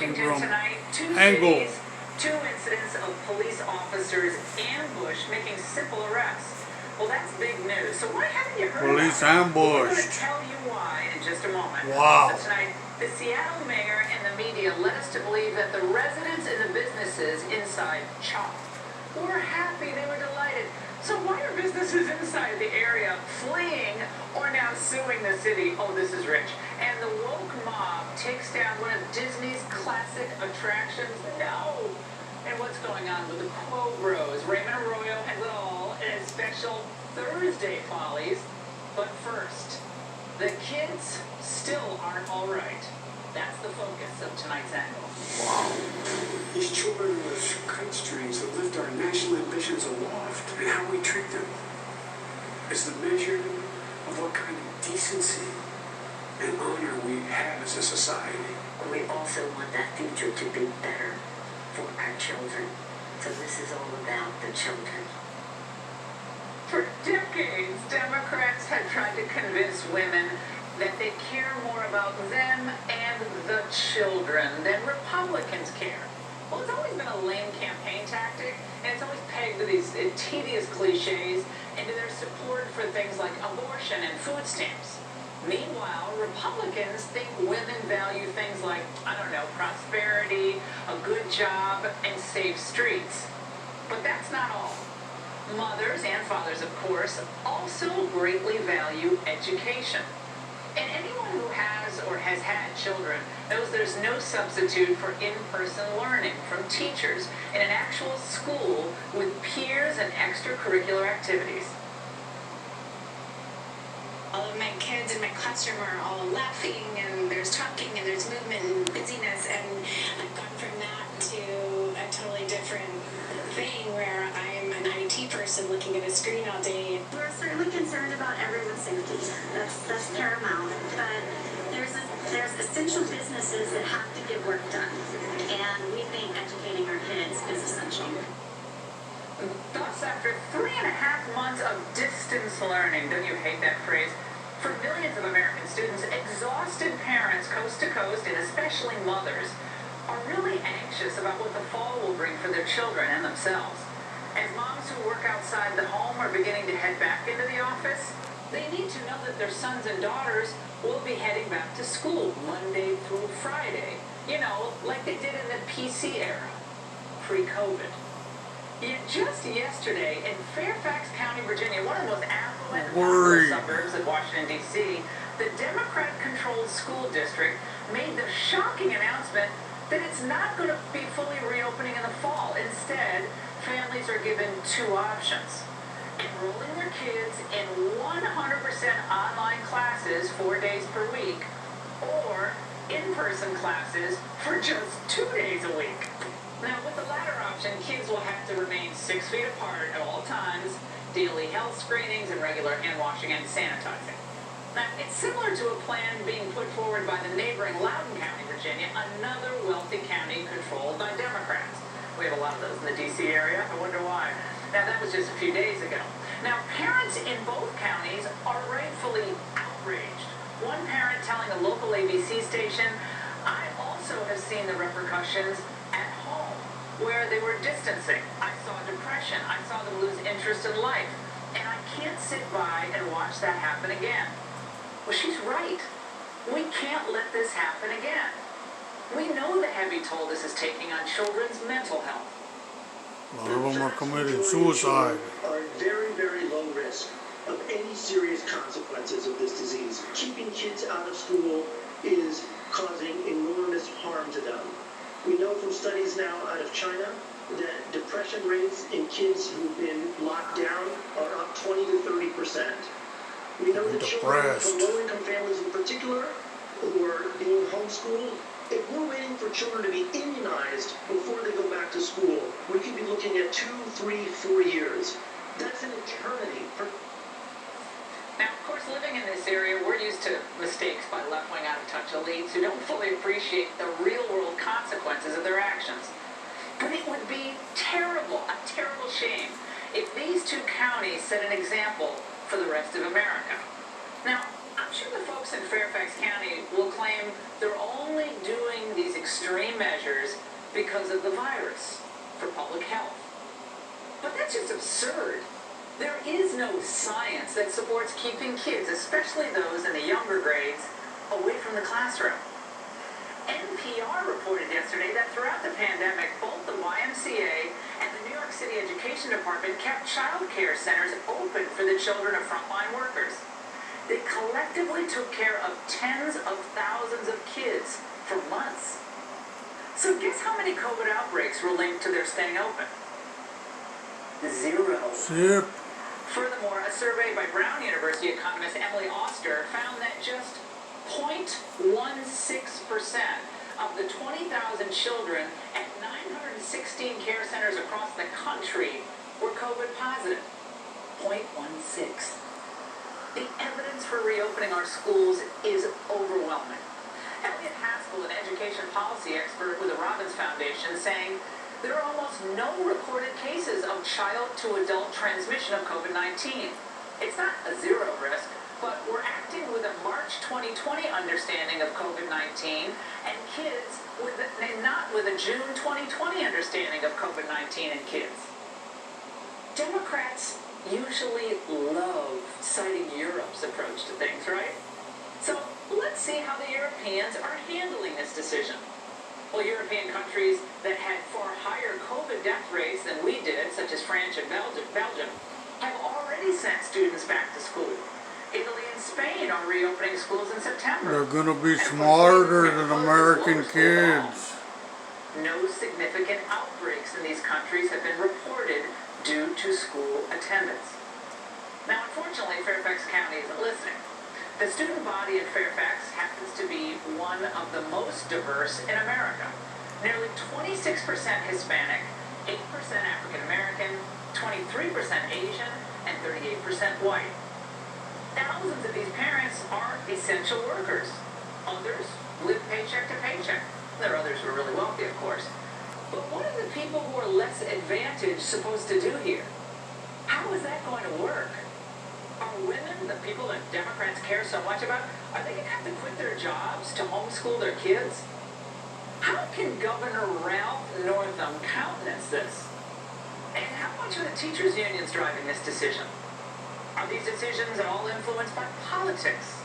Washington tonight, two Angle. cities, two incidents of police officers ambushed making simple arrests. Well, that's big news. So why haven't you heard Police about it? Well, we're going to ambushed. tell you why in just a moment. Wow. So tonight, the Seattle mayor and the media led us to believe that the residents and the businesses inside CHOP were happy. They were delighted. So why are businesses inside the area fleeing or now suing the city? Oh, this is rich. And the woke mob takes down one of Disney's classic attractions. No. And what's going on with the Quo Bros? Raymond Arroyo has it all in his special Thursday Follies. But first, the kids still aren't all right. That's the focus of tonight's angle. Wow. These children with kite strings that lift our national ambitions aloft, and how we treat them is the measure of what kind of decency and honor we have as a society. We also want that future to be better for our children. So this is all about the children. For decades, Democrats have tried to convince women that they care more about them and the children than Republicans care. Well, it's always been a lame campaign tactic, and it's always pegged to these tedious cliches and to their support for things like abortion and food stamps. Meanwhile, Republicans think women value things like, prosperity, a good job, and safe streets. But that's not all. Mothers and fathers, of course, also greatly value education. And anyone who has or has had children knows there's no substitute for in-person learning from teachers in an actual school with peers and extracurricular activities. All of my kids in my classroom are all laughing, and there's talking, and there's movement and busyness, and I've gone from that to a totally different thing where I'm an IT person looking at a screen all day. We're certainly concerned about everyone's safety. That's paramount. But there's essential businesses that have to get work done, and we think educating our kids is essential. Thus, after 3.5 months of distance learning, don't you hate that phrase? For millions of American students, exhausted parents coast to coast, and especially mothers, are really anxious about what the fall will bring for their children and themselves. As moms who work outside the home are beginning to head back into the office, they need to know that their sons and daughters will be heading back to school Monday through Friday. Like they did in the PC era, pre-COVID. Yet just yesterday in Fairfax County, Virginia, one of the most affluent suburbs of Washington, D.C., the Democrat-controlled school district made the shocking announcement that it's not going to be fully reopening in the fall. Instead, families are given two options: enrolling their kids in 100% online classes 4 days per week, or in-person classes for just 2 days a week. Now, with the latter option, kids will have to remain 6 feet apart at all times, daily health screenings, and regular hand washing and sanitizing. Now, it's similar to a plan being put forward by the neighboring Loudoun County, Virginia, another wealthy county controlled by Democrats. We have a lot of those in the D.C. area. I wonder why. Now, that was just a few days ago. Now, parents in both counties are rightfully outraged. One parent telling a local ABC station, "I also have seen the repercussions at home, where they were distancing. I saw depression. I saw them lose interest in life. And I can't sit by and watch that happen again." Well, she's right. We can't let this happen again. We know the heavy toll this is taking on children's mental health. A lot of them are committing suicide. Are at very, very low risk of any serious consequences of this disease. Keeping kids out of school is causing enormous harm to them. We know from studies now out of China that depression rates in kids who've been locked down are up 20 to 30%. We know that children from low-income families in particular who are being homeschooled, if we're waiting for children to be immunized before they go back to school, we could be looking at 2, 3, 4 years. That's an eternity. Now, of course, living in this area, we're used to mistakes by left-wing out-of-touch elites who don't fully appreciate the real-world consequences of their actions. But it would be terrible, a terrible shame, if these two counties set an example for the rest of America. Now, I'm sure the folks in Fairfax County will claim they're only doing these extreme measures because of the virus for public health. But that's just absurd. There is no science that supports keeping kids, especially those in the younger grades, away from the classroom. NPR reported yesterday that throughout the pandemic, both the YMCA and the New York City Education Department kept child care centers open for the children of frontline workers. They collectively took care of tens of thousands of kids for months. So guess how many COVID outbreaks were linked to their staying open? 0. Yep. Furthermore, a survey by Brown University economist Emily Oster found that just 0.16% of the 20,000 children at 916 care centers across the country were COVID positive. 0.16. The evidence for reopening our schools is overwhelming. Elliot Haskell, an education policy expert with the Robbins Foundation, saying there are almost no recorded cases of child-to-adult transmission of COVID-19. It's not a zero risk, but we're acting with a March 2020 understanding of COVID-19 and not with a June 2020 understanding of COVID-19 in kids. Democrats usually love citing Europe's approach to things, right? So let's see how the Europeans are handling this decision. Well, European countries that had far higher COVID death rates than we did, such as France and Belgium, have already sent students back to school. Italy and Spain are reopening schools in September. They're gonna be smarter than American kids. No significant outbreaks in these countries have been reported due to school attendance. Now, unfortunately, Fairfax County isn't listening. The student body in Fairfax happens to be one of the most diverse in America. Nearly 26% Hispanic, 8% African American, 23% Asian, and 38% white. Thousands of these parents are essential workers. Others live paycheck to paycheck. There are others who are really wealthy, of course. But what are the people who are less advantaged supposed to do here? How is that going to work? Are women, the people that Democrats care so much about, are they going to have to quit their jobs to homeschool their kids? How can Governor Ralph Northam countenance this? And how much are the teachers' unions driving this decision? Are these decisions at all influenced by politics?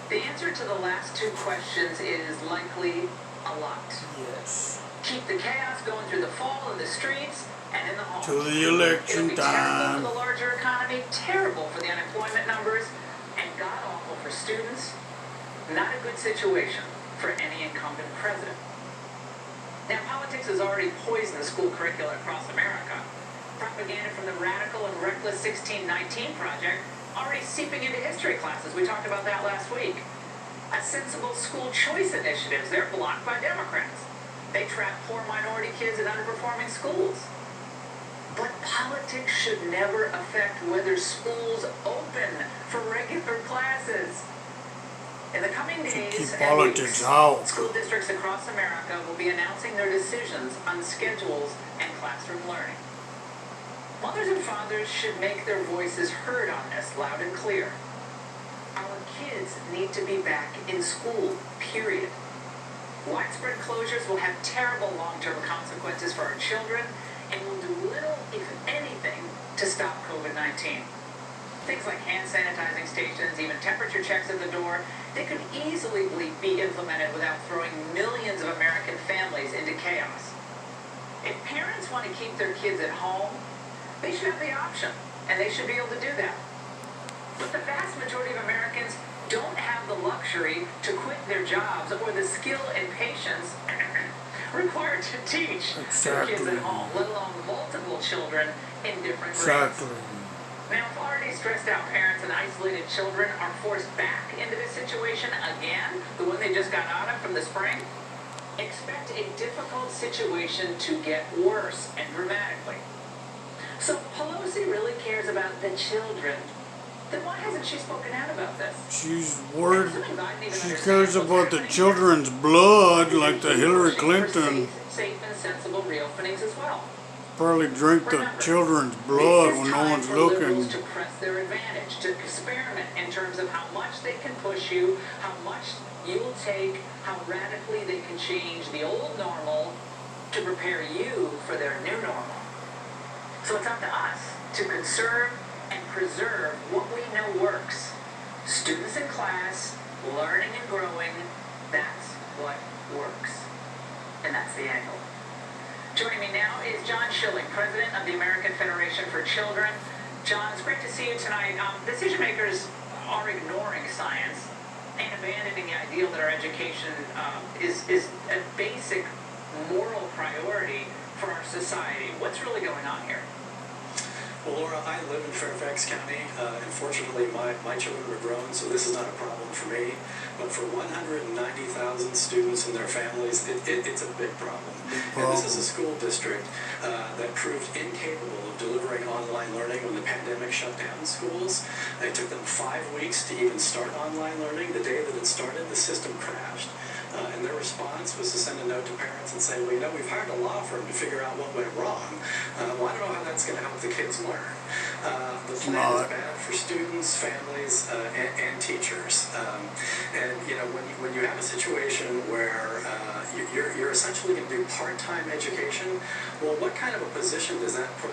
The answer to the last two questions is likely a lot. Yes. Keep the chaos going through the fall in the streets and in the homes. To the election It'll be terrible time. for the larger economy, terrible for the unemployment numbers, and god-awful for students. Not a good situation for any incumbent president. Now, politics has already poisoned the school curricula across America. Propaganda from the radical and reckless 1619 Project already seeping into history classes. We talked about that last week. A sensible school choice initiatives, they're blocked by Democrats. They trap poor minority kids in underperforming schools. But politics should never affect whether schools open for regular classes. In the coming days keep and politics weeks, out. school districts across America will be announcing their decisions on schedules and classroom learning. Mothers and fathers should make their voices heard on this loud and clear. Our kids need to be back in school, period. Widespread closures will have terrible long-term consequences for our children and will do little, if anything, to stop COVID-19. Things like hand sanitizing stations, even temperature checks at the door, they could easily be implemented without throwing millions of American families into chaos. If parents want to keep their kids at home, they should have the option, and they should be able to do that. But the vast majority of Americans don't have the luxury to quit their jobs or the skill and patience required to teach their kids at home, let alone multiple children in different grades. Exactly. Now, if already stressed out parents and isolated children are forced back into this situation again, the one they just got out of from the spring, expect a difficult situation to get worse and dramatically. So Pelosi really cares about the children. Then why hasn't she spoken out about this? She's worried. She cares about the children's blood like the Hillary Clinton. Safe and sensible reopenings as well. Probably drink the Remember, children's this blood is when no time one's for liberals looking. to press their advantage, to experiment in terms of how much they can push you, how much you'll take, how radically they can change the old normal to prepare you for their new normal. So it's up to us to conserve and preserve what we know works. Students in class, learning and growing, that's what works. And that's the angle. Joining me now is John Schilling, president of the American Federation for Children. John, it's great to see you tonight. Decision makers are ignoring science and abandoning the ideal that our education is a basic moral priority for our society. What's really going on here? Well, Laura, I live in Fairfax County, and fortunately my children are grown, so this is not a problem for me. But for 190,000 students and their families, it's a big problem. And this is a school district that proved incapable of delivering online learning when the pandemic shut down schools. It took them 5 weeks to even start online learning. The day that it started, the system crashed. And their response was to send a note to parents and say, well, you know, we've hired a law firm to figure out what went wrong. Well, I don't know how that's going to help the kids learn. The plan is bad for students, families, and teachers. And, you know, when you have a situation where you're essentially going to do part-time education, well, what kind of a position does that put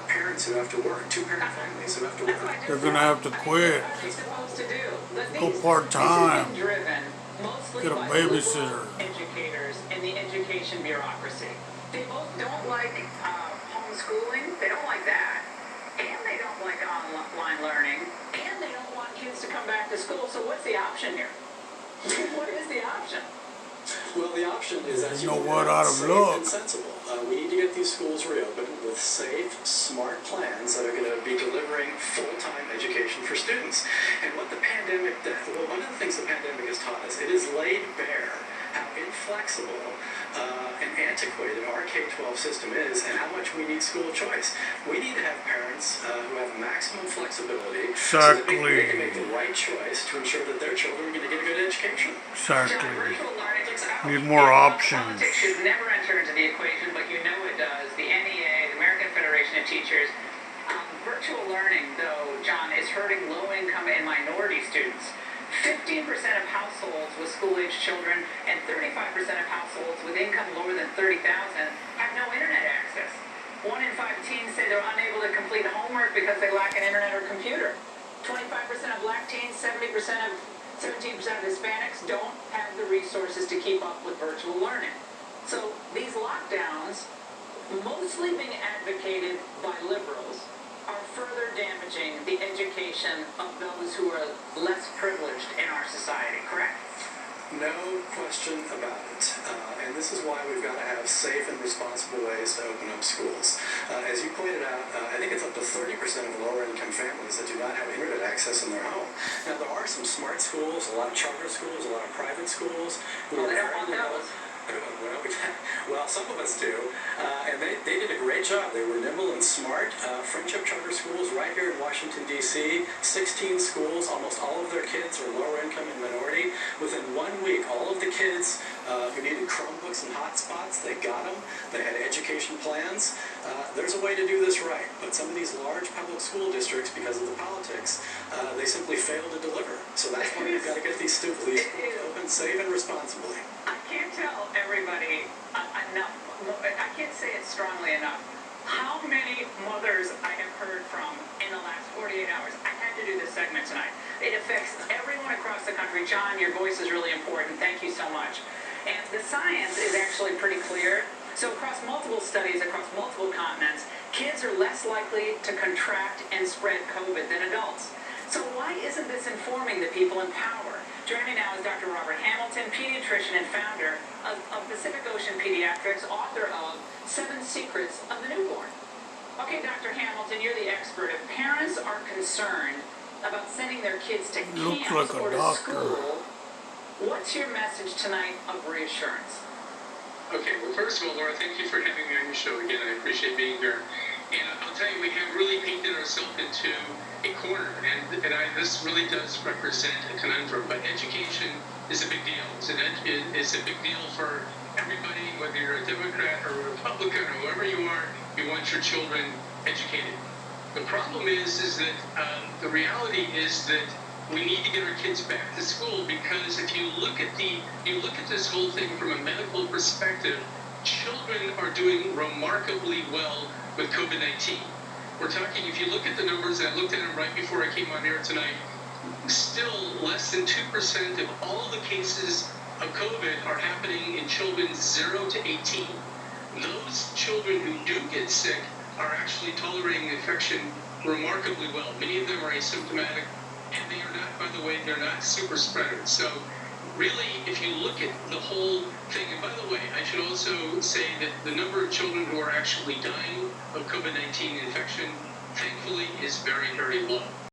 parents who have to work, two-parent families who have to work? They're going to have to quit. What are they supposed to do? Go part-time. This has been driven mostly Get a by babysitter. liberal educators in the education bureaucracy. They both don't like homeschooling. They don't like that. And they don't like online learning. And they don't want kids to come back to school. So what's the option here? What is the option? Well, the option is, as you know pointed what, out, out of safe luck. and sensible. We need to get these schools reopened with safe, smart plans that are going to be delivering full-time education for students. And what the pandemic did, well, one of the things the pandemic has taught us, it has laid bare how inflexible and antiquated our K-12 system is and how much we need school choice. We need to have parents who have maximum flexibility so that they can make the right choice to ensure that their children are going to get a good education. Exactly. Virtual learning looks out. Need more options. Politics should never enter into the equation, but you know it does. The NEA, the American Federation of Teachers. Virtual learning, though, John, is hurting low-income and minority students. 15% of households with school-aged children and 35% of households with income lower than $30,000 have no internet access. 1 in 5 teens say they're unable to complete homework because they lack an internet or computer. 25% of black teens, 17% of Hispanics don't have the resources to keep up with virtual learning. So these lockdowns, mostly being advocated by liberals, are further damaging the education of those who are less privileged in our society, correct? No question about it. And this is why we've got to have safe and responsible ways to open up schools. As you pointed out, I think it's up to 30% of lower-income families that do not have internet access in their home. Now, there are some smart schools, a lot of charter schools, a lot of private schools. Well, they don't want those. Well, some of us do, and they did a great job. They were nimble and smart. Friendship Charter Schools right here in Washington, D.C., 16 schools, almost all of their kids are lower income and minority. Within 1 week, all of the kids who needed Chromebooks and hotspots, they got them. They had education plans. There's a way to do this right, but some of these large public school districts, because of the politics, they simply fail to deliver. So that's why we've got to get these schools open safe and responsibly. I can't tell everybody enough. I can't say it strongly enough. How many mothers I have heard from in the last 48 hours. I had to do this segment tonight. It affects everyone across the country. John, your voice is really important. Thank you so much. And the science is actually pretty clear. So across multiple studies, across multiple continents, kids are less likely to contract and spread COVID than adults. So why isn't this informing the people in power? Joining me now is Dr. Robert Hamilton, pediatrician and founder of Pacific Ocean Pediatrics, author of 7 Secrets of the Newborn. Okay, Dr. Hamilton, you're the expert. If parents are concerned about sending their kids to camps or to school, what's your message tonight of reassurance? Okay, well, first of all, Laura, thank you for having me on your show again. I appreciate being here. And I'll tell you, we have really painted ourselves into a corner, and this really does represent a conundrum. But education is a big deal. It's a big deal for everybody, whether you're a Democrat or a Republican or whoever you are. You want your children educated. The problem is that the reality is that we need to get our kids back to school, because if you look at this whole thing from a medical perspective, children are doing remarkably well with COVID-19. We're talking, if you look at the numbers, and I looked at them right before I came on here tonight, still less than 2% of all the cases of COVID are happening in children 0 to 18. Those children who do get sick are actually tolerating the infection remarkably well. Many of them are asymptomatic, and they are not, by the way, they're not super spreaders. So really, if you look at the whole thing, and by the way, I should also say that the number of children who are actually dying of COVID-19 infection, thankfully, is very, very low.